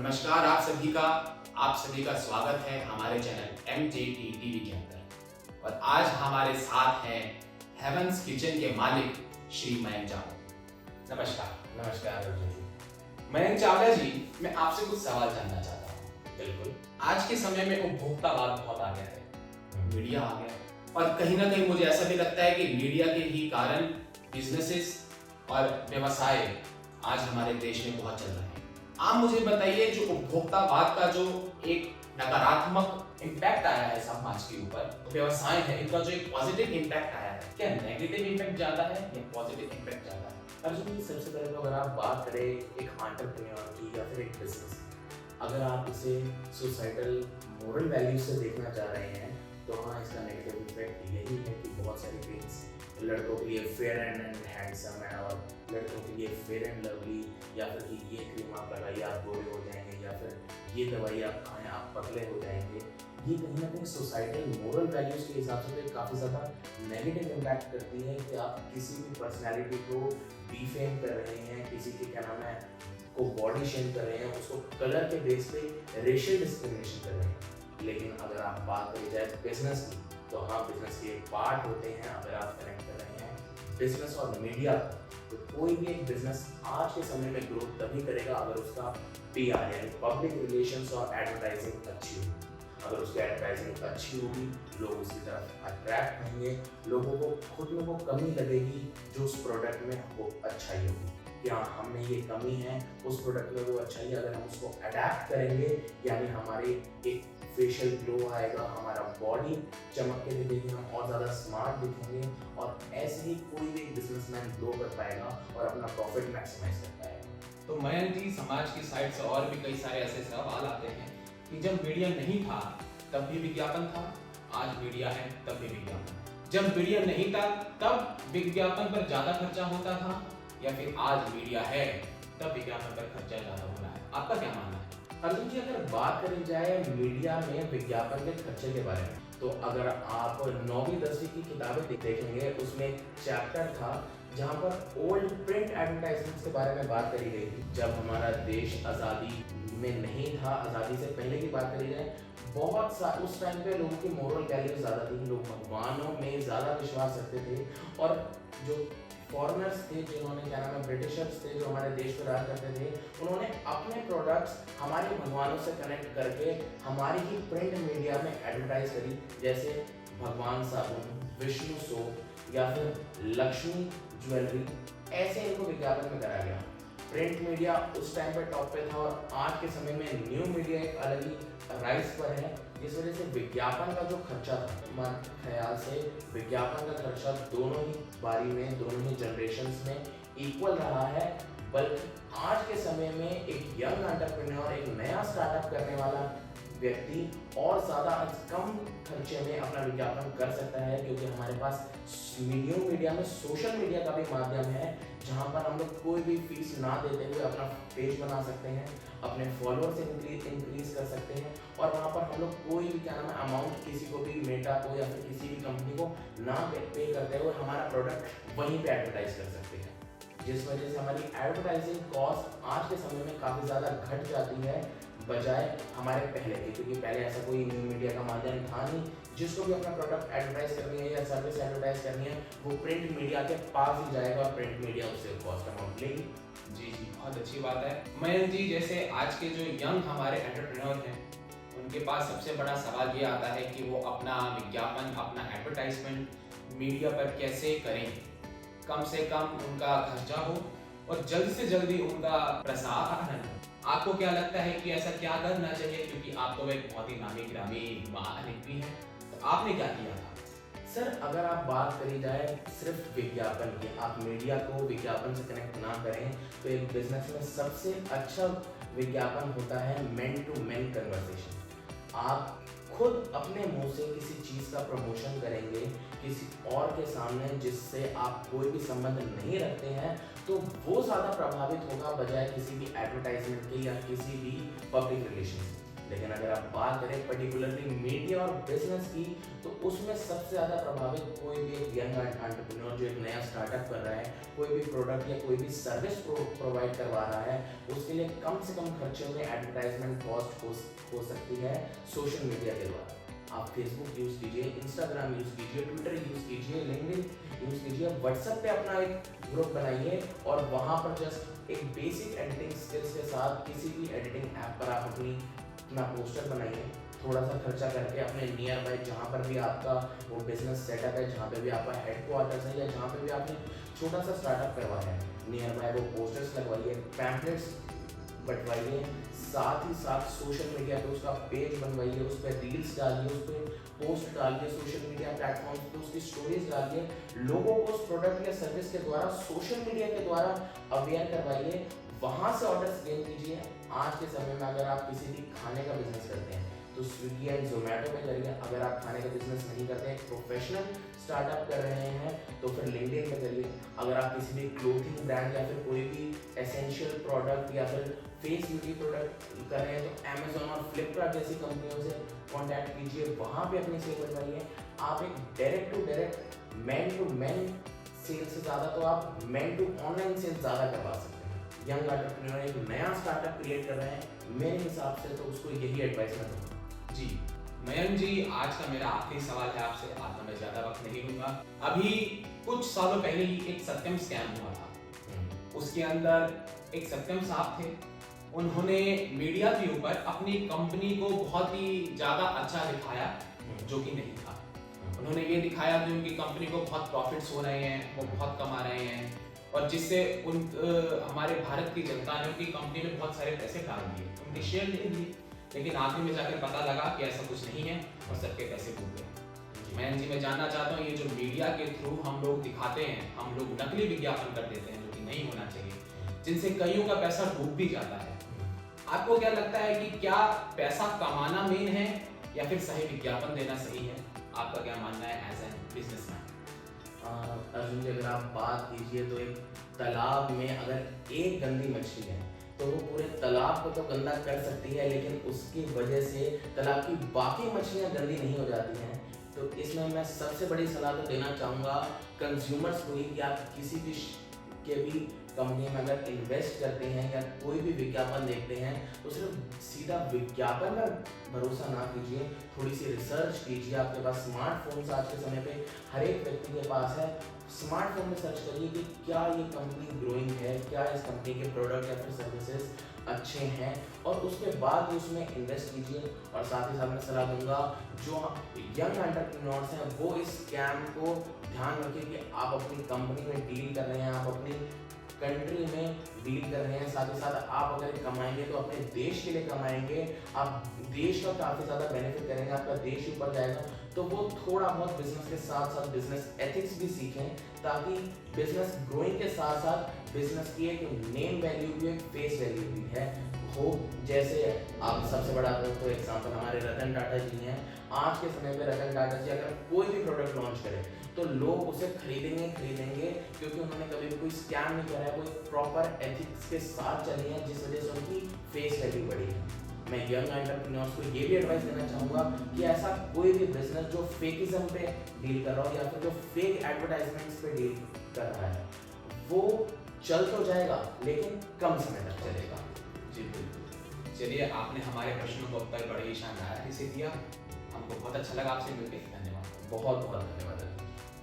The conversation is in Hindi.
नमस्कार आप सभी का स्वागत है हमारे चैनल MJT टीवी के अंदर। और आज हमारे साथ हैं हेवंस किचन के मालिक श्री मयंक चावला। नमस्कार। नमस्कार अर्जुन जी। मयंक चावला जी, मैं आपसे कुछ सवाल जानना चाहता हूँ। बिल्कुल। आज के समय में उपभोक्तावाद बहुत आ गया है, मीडिया आ गया है, और कहीं ना कहीं मुझे ऐसा भी लगता है कि मीडिया के ही कारण बिजनेसेस और व्यवसाय आज हमारे देश में बहुत चल रहे हैं। आप मुझे बताइए, जो उपभोक्तावाद का जो एक नकारात्मक इम्पैक्ट आया है समाज के ऊपर, व्यवसाय है, इनका जो एक पॉजिटिव इम्पैक्ट आया है, क्या नेगेटिव इम्पैक्ट ज्यादा है या पॉजिटिव इम्पैक्ट ज्यादा है? अर्जुन जी, सबसे पहले तो अगर आप बात करें एक एंटरप्रेन्योर की या फिर एक बिजनेस, अगर आप इसे सोसाइटल मोरल वैल्यू से देखना चाह रहे हैं तो हाँ, इसका नेगेटिव इम्पैक्ट यही है कि बहुत सारी क्रीम्स लड़कों के लिए फेयर एंड हैंडसम है और लड़कों के लिए फेयर एंड लवली, या फिर कि ये क्रीम आप लगाइए आप गोरे हो जाएंगे, या फिर ये दवाई आप खाएं आप पतले हो जाएंगे। ये कहीं ना कहीं सोसाइटल मोरल वैल्यूज़ के हिसाब से तो काफ़ी ज़्यादा नेगेटिव इम्पैक्ट करती है कि आप किसी भी पर्सनैलिटी को डिफेम कर रहे हैं, किसी के क्या नाम है को बॉडी शेम कर रहे हैं, उसको कलर के बेस पे रेशियल डिस्क्रिमिनेशन कर रहे हैं। लेकिन अगर आप बात करी जाए बिजनेस की, तो हाँ, बिजनेस के पार्ट होते हैं। अगर आप कनेक्ट कर रहे हैं बिजनेस और मीडिया, तो कोई भी एक बिजनेस आज के समय में ग्रोथ तभी करेगा अगर उसका PR यानी पब्लिक रिलेशंस और एडवर्टाइजिंग अच्छी होगी। अगर उसकी एडवर्टाइजिंग अच्छी होगी, लोग उसकी तरफ अट्रैक्ट होंगे, लोगों को खुद में वो कमी लगेगी जो उस प्रोडक्ट में वो अच्छाई होगी, कि हाँ हमने ये कमी है उस प्रोडक्ट में वो अच्छाई, अगर हम उसको अडेप्ट करेंगे यानी हमारे एक फेशियल ग्लो आएगा, हमारा बॉडी चमक के दिखेगी, हम और ज़्यादा स्मार्ट दिखेंगे, और ऐसे ही कोई भी बिजनेसमैन ग्रो कर पाएगा और अपना प्रॉफिट मैक्सिमाइज कर पाएगा। तो मयंक जी, समाज की साइड से और भी कई सारे ऐसे सवाल आते हैं कि जब मीडिया नहीं था तब भी विज्ञापन था, आज मीडिया है तब भी विज्ञापन। जब मीडिया नहीं था तब विज्ञापन पर ज्यादा खर्चा होता था, या फिर आज मीडिया है तब विज्ञापन पर खर्चा ज्यादा हो रहा है? आपका क्या मानना है? अर्जुन जी, अगर बात करी जाए मीडिया में विज्ञापन के खर्चे के बारे में, तो अगर आप 9वीं 10वीं की किताबें देखेंगे, उसमें एक चैप्टर था जहाँ पर ओल्ड प्रिंट एडवर्टाइजमेंट्स के बारे में बात करी गई थी। जब हमारा देश आज़ादी में नहीं था, आज़ादी से पहले की बात करी जाए, उस टाइम पे लोगों की मोरल वैल्यू ज़्यादा थी, लोग भगवानों में ज़्यादा विश्वास रखते थे, और जो फॉरेनर्स थे, जिन्होंने क्या नाम है ब्रिटिशर्स थे जो हमारे देश पर राज करते थे, उन्होंने अपने प्रोडक्ट्स हमारे भगवानों से कनेक्ट करके हमारी ही प्रिंट मीडिया में एडवर्टाइज करी, जैसे भगवान साबुन, विष्णु सोप या फिर लक्ष्मी ज्वेलरी, ऐसे इनको विज्ञापन में करा गया। प्रिंट मीडिया उस टाइम पर टॉप पे था, और आज के समय में न्यू मीडिया एक अलग ही राइज पर है, जिस वजह से विज्ञापन का जो खर्चा था, हमारे ख्याल से विज्ञापन का खर्चा दोनों ही बारी में, दोनों ही जनरेशन्स में इक्वल रहा है। बल्कि आज के समय में एक यंग एंटरप्रेन्योर, एक नया स्टार्टअप करने वाला व्यक्ति और ज़्यादा कम खर्चे में अपना विज्ञापन कर सकता है, क्योंकि हमारे पास मीडिया में सोशल मीडिया का भी माध्यम है, जहाँ पर हम लोग कोई भी फीस ना देते हुए अपना पेज बना सकते हैं, अपने फॉलोअर्स इंक्रीज कर सकते हैं, और वहाँ पर हम लोग कोई भी क्या नाम है अमाउंट किसी को भी, मेटा को या फिर किसी भी कंपनी को ना पे करते हुए हमारा प्रोडक्ट वहीं पे एडवर्टाइज कर सकते हैं, जिस वजह से हमारी एडवर्टाइजिंग कॉस्ट आज के समय में काफ़ी ज़्यादा घट जाती है बजाय हमारे पहले के, क्योंकि पहले ऐसा कोई न्यू मीडिया का माध्यम था नहीं। जिसको भी अपना प्रोडक्ट एडवर्टाइज करनी है या सर्विस एडवर्टाइज करनी है, वो प्रिंट मीडिया के पास ही जाएगा, प्रिंट मीडिया उससे कॉस्ट अमाउंट लेगी। जी, बहुत अच्छी बात है मयंक जी। जैसे आज के जो यंग हमारे एंटरप्रेन्योर हैं, उनके पास सबसे बड़ा सवाल ये आता है कि वो अपना विज्ञापन, अपना एडवर्टाइजमेंट मीडिया पर कैसे करें, कम से कम उनका खर्चा हो और जल्द से जल्दी उनका प्रसार हो। आपको क्या लगता है कि ऐसा क्या करना चाहिए, क्योंकि आप तो एक बहुत ही नामी गिरामी मालिक भी हैं, तो आपने क्या किया था? सर, अगर आप बात करी जाए सिर्फ विज्ञापन की, आप मीडिया को विज्ञापन से कनेक्ट ना करें, तो एक बिजनेस में सबसे अच्छा विज्ञापन होता है मैन टू मैन कन्वर्सेशन। आप खुद अपने मुंह से किसी चीज़ का प्रमोशन करेंगे किसी और के सामने जिससे आप कोई भी संबंध नहीं रखते हैं, तो वो ज़्यादा प्रभावित होगा बजाय किसी भी एडवर्टाइजमेंट के या किसी भी पब्लिक रिलेशन। लेकिन अगर आप बात करें पर्टिकुलरली मीडिया और बिजनेस की, तो उसमें सबसे ज़्यादा प्रभावित कोई भी एक यंग एंटरप्रेन्योर जो एक नया स्टार्टअप कर रहा है, कोई भी प्रोडक्ट या कोई भी सर्विस प्रोवाइड करवा रहा है, उसके लिए कम से कम खर्चे में एडवर्टाइजमेंट कॉस्ट हो सकती है सोशल मीडिया के द्वारा। आप फेसबुक यूज़ कीजिए, इंस्टाग्राम यूज़ कीजिए, ट्विटर यूज़ कीजिए, लिंक्डइन यूज़ कीजिए, व्हाट्सएप पे अपना एक ग्रुप बनाइए और वहाँ पर जस्ट एक बेसिक एडिटिंग स्किल्स के साथ किसी भी एडिटिंग ऐप पर आप अपना पोस्टर बनाइए, थोड़ा सा खर्चा करके अपने नियर बाय जहाँ पर भी आपका वो बिजनेस सेटअप है, जहाँ पे भी आपका हेडक्वार्टर्स है या जहाँ पे भी आपने छोटा सा स्टार्टअप करवाया है, नियर बाय वो पोस्टर्स लगवाइए, पैम्पलेट्स बंटवाइए, साथ ही साथ सोशल मीडिया पे उसका पेज बनवाइए, उस पर रील्स डालिए, उस पर पोस्ट डालिए, सोशल मीडिया प्लेटफॉर्म्स पे उसकी स्टोरीज डालिए, लोगों को उस प्रोडक्ट या सर्विस के द्वारा सोशल मीडिया के द्वारा अवेयर करवाइए, वहाँ से ऑर्डर्स गेन कीजिए। आज के समय में अगर आप किसी भी खाने का बिजनेस करते हैं तो स्विगी एंड जोमेटो पे करिए, अगर आप खाने का बिजनेस नहीं करते हैं, प्रोफेशनल स्टार्टअप कर रहे हैं तो फिर लिंक्डइन पे करिए, अगर आप किसी भी क्लोथिंग ब्रांड या फिर कोई भी एसेंशियल प्रोडक्ट या फिर फेस ब्यूटी प्रोडक्ट कर रहे हैं तो अमेजोन और फ्लिपकार्ट जैसी कंपनियों से कॉन्टैक्ट कीजिए, वहाँ पे अपनी सेल बनवाइए। आप एक direct to direct man to man cell से ज़्यादा तो आप मैन टू ऑनलाइन सेल ज़्यादा करवा सकते हैं। यंग एंटरप्रेन्योर एक नया स्टार्टअप क्रिएट कर रहे हैं, मेरे हिसाब से तो उसको यही एडवाइस मैं दूँगा। जी मयंक जी, आज का मेरा आखिरी सवाल है आपसे, आज तो मैं ज़्यादा वक्त नहीं लूँगा। अभी कुछ सालों पहले ही एक सत्यम स्कैम हुआ था, उसके अंदर एक सत्यम साहब थे, उन्होंने मीडिया के ऊपर अपनी कंपनी को बहुत ही ज़्यादा अच्छा दिखाया जो कि नहीं था। उन्होंने ये दिखाया कि उनकी कंपनी को बहुत प्रॉफिट्स हो रहे हैं, वो बहुत कमा रहे हैं और जिससे हमारे भारत की जनता ने उनकी कंपनी में बहुत सारे पैसे डाल दिए, उनके शेयर ले लिए, लेकिन आखिर में जाकर पता लगा कि ऐसा कुछ नहीं है और सबके पैसे डूब गए। मयंक जी, मैं जानना चाहता हूँ, ये जो मीडिया के थ्रू हम लोग दिखाते हैं, हम लोग नकली विज्ञापन कर देते हैं जो कि नहीं होना चाहिए, जिनसे कईयों का पैसा डूब भी जाता है, आपको क्या लगता है कि क्या पैसा कमाना मेन है या फिर सही विज्ञापन देना सही है? आपका क्या मानना है एज एन बिजनेसमैन? अर्जुन जी, अगर आप बात कीजिए तो एक तालाब में अगर एक गंदी मछली है तो वो पूरे तालाब को तो गंदा कर सकती है, लेकिन उसकी वजह से तालाब की बाकी मछलियाँ गंदी नहीं हो जाती हैं। तो इसमें मैं सबसे बड़ी सलाह तो देना चाहूँगा कंज्यूमर्स को ही कि आप किसी भी कंपनी में अगर इन्वेस्ट करते हैं या कोई भी विज्ञापन देखते हैं तो सिर्फ सीधा विज्ञापन पर भरोसा ना कीजिए, थोड़ी सी रिसर्च कीजिए। आपके पास स्मार्टफोन्स आज के समय पे हर एक व्यक्ति के पास है, स्मार्टफोन में सर्च करिए कि क्या ये कंपनी ग्रोइंग है, क्या इस कंपनी के प्रोडक्ट या फिर सर्विसेज अच्छे हैं और उसके बाद ही उसमें इन्वेस्ट कीजिए। और साथ ही साथ मैं सलाह दूंगा जो यंग एंटरप्रेन्योर्स हैं वो इस स्कैम को ध्यान रखें कि आप अपनी कंपनी में डील कर रहे हैं, आप अपनी कंट्री में डील कर रहे हैं, साथ ही साथ आप अगर कमाएंगे तो अपने देश के लिए कमाएंगे, आप देश का काफ़ी ज़्यादा बेनिफिट करेंगे, आपका देश ऊपर जाएगा। तो वो थोड़ा बहुत बिजनेस के साथ साथ बिजनेस एथिक्स भी सीखें ताकि बिजनेस ग्रोइंग के साथ साथ बिजनेस की एक नेम वैल्यू भी, एक फेस वैल्यू भी है हो। जैसे आप सबसे बड़ा तो एग्जांपल हमारे रतन टाटा जी हैं। आज के समय पे रतन टाटा जी अगर कोई भी प्रोडक्ट लॉन्च करें तो लोग उसे खरीदेंगे क्योंकि उन्होंने कभी भी कोई स्कैम नहीं करा है, कोई प्रॉपर एथिक्स के साथ चली है, जिस वजह से उनकी फेस वैल्यू बढ़ी है। मैं यंग एंटरप्रेन्योर्स को ये भी एडवाइस देना चाहूँगा कि ऐसा कोई भी बिजनेस जो फेकिज्म पे डील कर रहा हो या फिर जो फेक एडवर्टाइजमेंट्स पे डील कर रहा है वो चल तो जाएगा लेकिन कम समय तक चलेगा। जी बिल्कुल। चलिए, आपने हमारे प्रश्नों का उत्तर बड़े ही शानदार से दिया, हमको बहुत अच्छा लगा आपसे मिलकर। धन्यवाद। बहुत बहुत धन्यवाद।